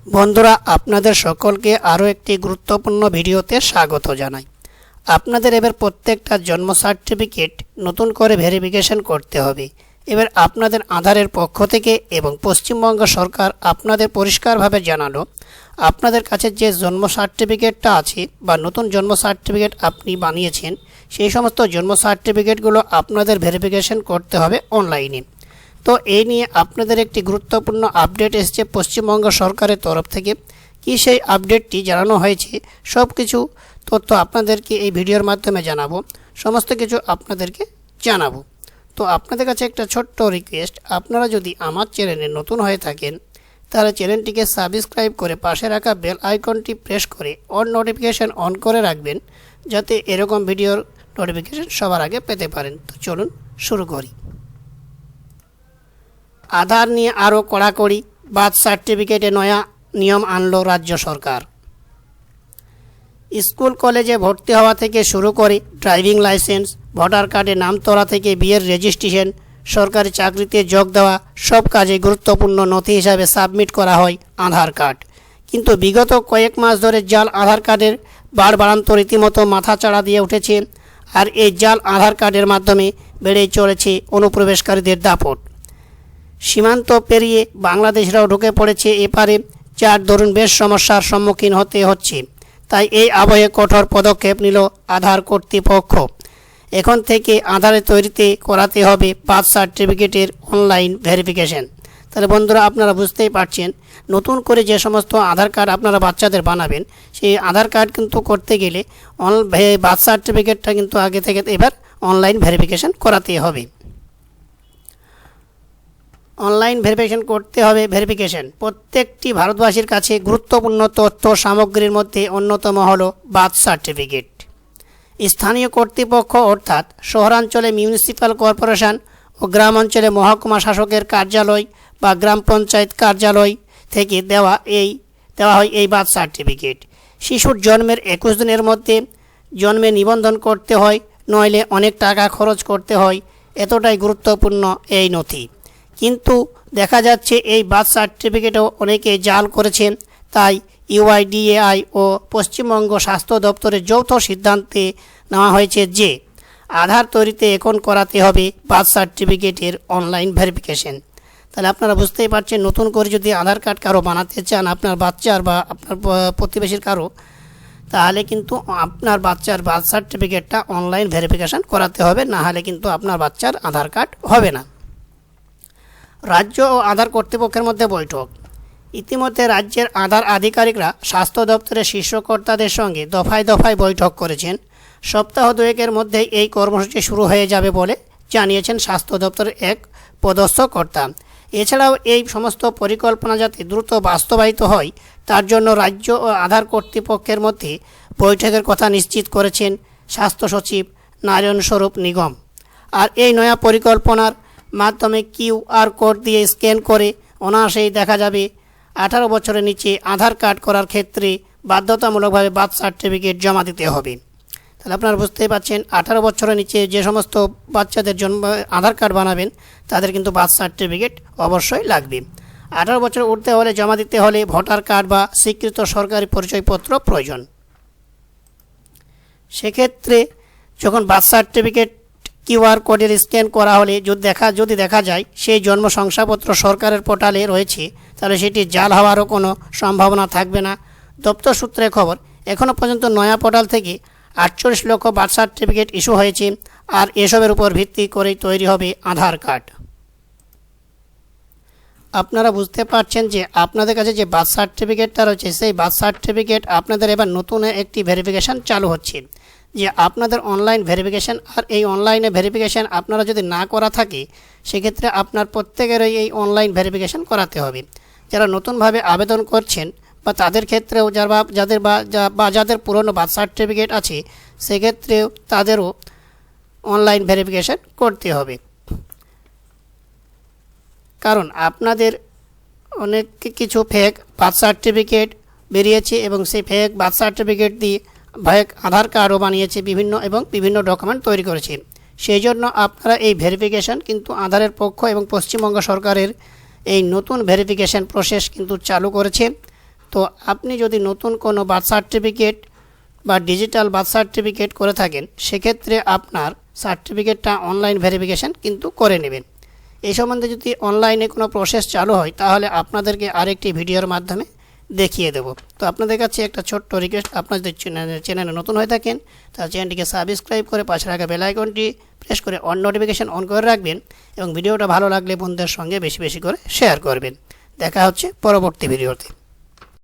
বন্ধুরা আপনাদের সকলকে আরও একটি গুরুত্বপূর্ণ ভিডিওতে স্বাগত জানাই। আপনাদের এবার প্রত্যেকটা জন্ম সার্টিফিকেট নতুন করে ভেরিফিকেশন করতে হবে। এবার আপনাদের আধারের পক্ষ থেকে এবং পশ্চিমবঙ্গ সরকার আপনাদের পরিষ্কারভাবে জানানো, আপনাদের কাছে যে জন্ম সার্টিফিকেটটা আছে বা নতুন জন্ম সার্টিফিকেট আপনি বানিয়েছেন, সেই সমস্ত জন্ম সার্টিফিকেটগুলো আপনাদের ভেরিফিকেশন করতে হবে অনলাইনে। তো এই নিয়ে আপনাদের একটি গুরুত্বপূর্ণ আপডেট এসেছে পশ্চিমবঙ্গ সরকারের তরফ থেকে। কি সেই আপডেটটি জানানো হয়েছে, সব কিছু তথ্য আপনাদেরকে এই ভিডিওর মাধ্যমে জানাবো, সমস্ত কিছু আপনাদেরকে জানাবো। তো আপনাদের কাছে একটা ছোট্ট রিকোয়েস্ট, আপনারা যদি আমার চ্যানেলে নতুন হয়ে থাকেন তাহলে চ্যানেলটিকে সাবস্ক্রাইব করে পাশে রাখা বেল আইকনটি প্রেস করে অল নোটিফিকেশান অন করে রাখবেন, যাতে এরকম ভিডিওর নোটিফিকেশান সবার আগে পেতে পারেন। তো চলুন শুরু করি। আধার নিয়ে আরও কড়াকড়ি, বার্থ সার্টিফিকেটে নয়া নিয়ম আনলো রাজ্য সরকার। স্কুল কলেজে ভর্তি হওয়া থেকে শুরু করে ড্রাইভিং লাইসেন্স, ভোটার কার্ডে নাম তোলা থেকে বিয়ের রেজিস্ট্রেশন, সরকারি চাকরিতে যোগ দেওয়া, সব কাজে গুরুত্বপূর্ণ নথি হিসাবে সাবমিট করা হয় আধার কার্ড। কিন্তু বিগত কয়েক মাস ধরে জাল আধার কার্ডের বাড়বাড়ন্ত রীতিমতো মাথাচাড়া দিয়ে উঠেছে। আর এই জাল আধার কার্ডের মাধ্যমে বেড়েই চলেছে অনুপ্রবেশকারীদের দাপট। সীমান্ত পেরিয়ে বাংলাদেশরাও ঢুকে পড়েছে এপারে, যার দরুন বেশ সমস্যার সম্মুখীন হতে হচ্ছে। তাই এই আবহে কঠোর পদক্ষেপ নিল আধার কর্তৃপক্ষ। এখন থেকে আধারে তৈরিতে করাতে হবে বার্থ সার্টিফিকেটের অনলাইন ভেরিফিকেশন। তাহলে বন্ধুরা আপনারা বুঝতেই পারছেন, নতুন করে যে সমস্ত আধার কার্ড আপনারা বাচ্চাদের বানাবেন, সেই আধার কার্ড কিন্তু করতে গেলে বার্থ সার্টিফিকেটটা কিন্তু আগে থেকে এবার অনলাইন ভেরিফিকেশন করাতে হবে। অনলাইন ভেরিফিকেশন করতে হবে। ভেরিফিকেশন প্রত্যেকটি ভারতবাসীর কাছে গুরুত্বপূর্ণ তথ্য সামগ্রীর মধ্যে অন্যতম হলো বার্থ সার্টিফিকেট। স্থানীয় কর্তৃপক্ষ অর্থাৎ শহরাঞ্চলে মিউনিসিপ্যাল কর্পোরেশন ও গ্রাম অঞ্চলে মহকুমা শাসকের কার্যালয় বা গ্রাম পঞ্চায়েত কার্যালয় থেকে দেওয়া হয় এই বার্থ সার্টিফিকেট। শিশুর জন্মের 21 দিনের মধ্যে জন্মে নিবন্ধন করতে হয়, নইলে অনেক টাকা খরচ করতে হয়। এতটাই গুরুত্বপূর্ণ এই নথি। কিন্তু দেখা যাচ্ছে এই বার্থ সার্টিফিকেটও অনেকে জাল করেছেন। তাই ইউআইডিএআই ও পশ্চিমবঙ্গ স্বাস্থ্য দপ্তরের যৌথ সিদ্ধান্তে নেওয়া হয়েছে যে আধার তৈরিতে এখন করাতে হবে বার্থ সার্টিফিকেটের অনলাইন ভেরিফিকেশন। তাহলে আপনারা বুঝতেই পারছেন, নতুন করে যদি আধার কার্ড কারো বানাতে চান, আপনার বাচ্চার বা আপনার প্রতিবেশীর কারো, তাহলে কিন্তু আপনার বাচ্চার বার্থ সার্টিফিকেটটা অনলাইন ভেরিফিকেশন করাতে হবে, না হলে কিন্তু আপনার বাচ্চার আধার কার্ড হবে না। রাজ্য ও আধার কর্তৃপক্ষের মধ্যে বৈঠক। ইতিমধ্যে রাজ্যের আধার আধিকারিকরা স্বাস্থ্য দপ্তরের শীর্ষ কর্তাদের সঙ্গে দফায় দফায় বৈঠক করেছেন। সপ্তাহ দুয়েকের মধ্যেই এই কর্মসূচি শুরু হয়ে যাবে বলে জানিয়েছেন স্বাস্থ্য দপ্তরের এক পদস্থ কর্তা। এছাড়াও এই সমস্ত পরিকল্পনা যাতে দ্রুত বাস্তবায়িত হয়, তার জন্য রাজ্য ও আধার কর্তৃপক্ষের মধ্যে বৈঠকের কথা নিশ্চিত করেছেন স্বাস্থ্য সচিব নারায়ণ স্বরূপ নিগম। আর এই নয়া পরিকল্পনার মাধ্যমে কিউআর কোড দিয়ে স্ক্যান করে অনায়াসেই দেখা যাবে 18 বছরের নিচে আধার কার্ড করার ক্ষেত্রে বাধ্যতামূলকভাবে বার্থ সার্টিফিকেট জমা দিতে হবে। তাহলে আপনারা বুঝতেই পারছেন, 18 বছরের নিচে যে সমস্ত বাচ্চাদের জন্ম আধার কার্ড বানাবেন তাদের কিন্তু বার্থ সার্টিফিকেট অবশ্যই লাগবে। 18 বছর উঠতে হলে জমা দিতে হলে ভোটার কার্ড বা স্বীকৃত সরকারি পরিচয়পত্র প্রয়োজন। সেক্ষেত্রে যখন বার্থ সার্টিফিকেট কিউআর কোডের স্ক্যান করা হলে যদি দেখা যায় সেই জন্ম শংসাপত্র সরকারের পোর্টালে রয়েছে, তাহলে সেটি জাল হওয়ারও কোনো সম্ভাবনা থাকবে না। দপ্তর সূত্রে খবর, এখনও পর্যন্ত নয়া পোর্টাল থেকে 48 লক্ষ বার্থ সার্টিফিকেট ইস্যু হয়েছে। আর এসবের উপর ভিত্তি করেই তৈরি হবে আধার কার্ড। আপনারা বুঝতে পারছেন যে আপনাদের কাছে যে বার্থ সার্টিফিকেটটা রয়েছে, সেই বার্থ সার্টিফিকেট আপনাদের এবার নতুন একটি ভেরিফিকেশান চালু হচ্ছে, যে আপনাদের অনলাইন ভেরিফিকেশান। আর এই অনলাইনে ভেরিফিকেশান আপনারা যদি না করা থাকে, সেক্ষেত্রে আপনার প্রত্যেকেরই এই অনলাইন ভেরিফিকেশান করাতে হবে। যারা নতুনভাবে আবেদন করছেন বা তাদের ক্ষেত্রেও যাদের পুরনো বার্থ সার্টিফিকেট আছে, সেক্ষেত্রেও তাদেরও অনলাইন ভেরিফিকেশান করতে হবে। কারণ আপনাদের অনেক কিছু ফেক বার্থ সার্টিফিকেট বেরিয়েছে এবং সেই ফেক বার্থ সার্টিফিকেট দিয়ে ফেক আধার কার্ডও বানিয়েছে বিভিন্ন ডকুমেন্ট তৈরি করেছে। সেই জন্য আপনারা এই ভেরিফিকেশান কিন্তু আধারের পক্ষ এবং পশ্চিমবঙ্গ সরকারের এই নতুন ভেরিফিকেশান প্রসেস কিন্তু চালু করেছে। তো আপনি যদি নতুন কোনো বার্থ সার্টিফিকেট বা ডিজিটাল বার্থ সার্টিফিকেট করে থাকেন, সেক্ষেত্রে আপনার সার্টিফিকেটটা অনলাইন ভেরিফিকেশান কিন্তু করে নেবেন। এই সম্বন্ধে যদি অনলাইনে কোনো প্রসেস চালু হয়, তাহলে আপনাদেরকে আরেকটি ভিডিওর মাধ্যমে দেখিয়ে দেব। তো আপনাদের কাছে একটা ছোট্ট রিকোয়েস্ট, আপনারা যদি চ্যানেলে নতুন হয়ে থাকেন তাহলে চ্যানেলটিকে সাবস্ক্রাইব করে পাশে রাখা বেল আইকনটি প্রেস করে অন নোটিফিকেশান অন করে রাখবেন এবং ভিডিওটা ভালো লাগলে বন্ধুদের সঙ্গে বেশি বেশি করে শেয়ার করবেন। দেখা হচ্ছে পরবর্তী ভিডিওতে।